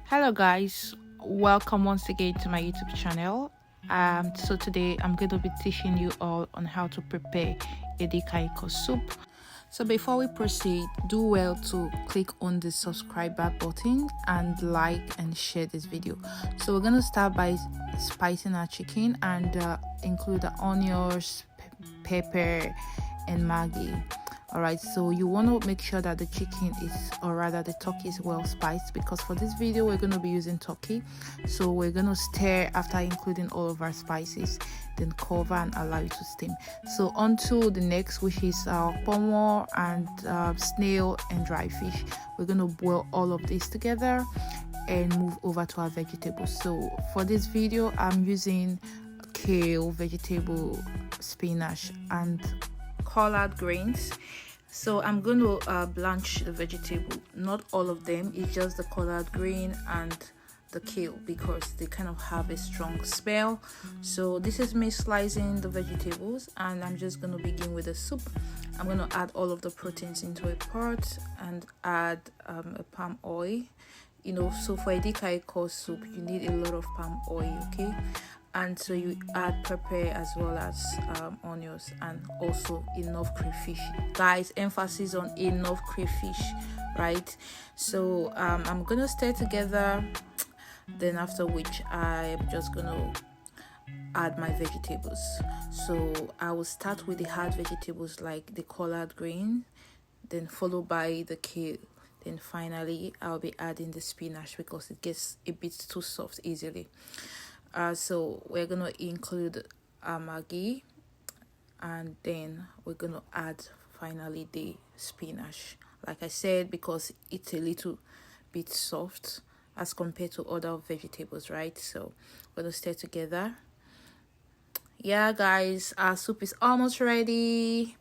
Hello guys, welcome once again to my YouTube channel. So today I'm going to be teaching you all on how to prepare Edikangikong soup. So before we proceed, do well to click on the subscribe button and like and share this video. So we're going to start by spicing our chicken and include the onions, pepper and Maggi. Alright, so you want to make sure that the chicken is, or rather the turkey is well spiced, because for this video we're going to be using turkey. So we're going to stir after including all of our spices, then cover and allow it to steam. So on to the next, which is our pomo and snail and dry fish. We're going to boil all of this together and move over to our vegetables. So for this video I'm using kale, vegetable, spinach and collard greens. So I'm going to blanch the vegetable, not all of them, it's just the collard green and the kale because they kind of have a strong smell. So this is me slicing the vegetables and I'm just going to begin with the soup. I'm going to add all of the proteins into a pot and add a palm oil. So for Edikangikong soup you need a lot of palm oil, okay? And so you add pepper as well as onions and also enough crayfish. Guys, emphasis on enough crayfish, right? So I'm gonna stir together, then after which I'm just gonna add my vegetables. So I will start with the hard vegetables like the collard green, then followed by the kale. Then finally I'll be adding the spinach because it gets a bit too soft easily. So we're gonna include Maggi and then we're gonna add finally the spinach, like I said, because it's a little bit soft as compared to other vegetables, right? So we're gonna stir together. Yeah guys, our soup is almost ready.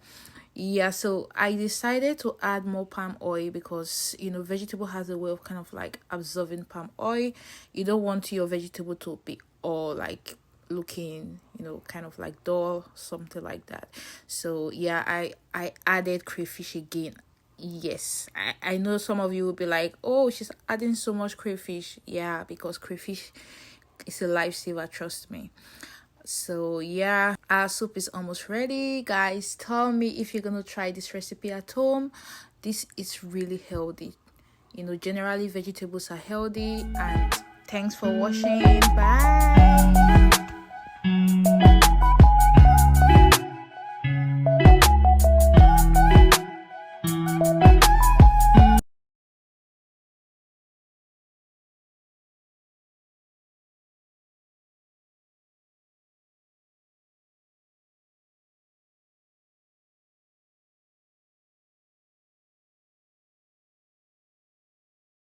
Yeah, so I decided to add more palm oil because vegetable has a way of kind of like absorbing palm oil. You don't want your vegetable to be all like looking kind of like dull, something like that. So yeah, I added crayfish again. Yes, I know some of you will be like, oh, she's adding so much crayfish. Yeah, because crayfish is a lifesaver, trust me. So yeah, our soup is almost ready. Guys, tell me if you're gonna try this recipe at home. This is really healthy. Generally vegetables are healthy. And thanks for watching. Bye.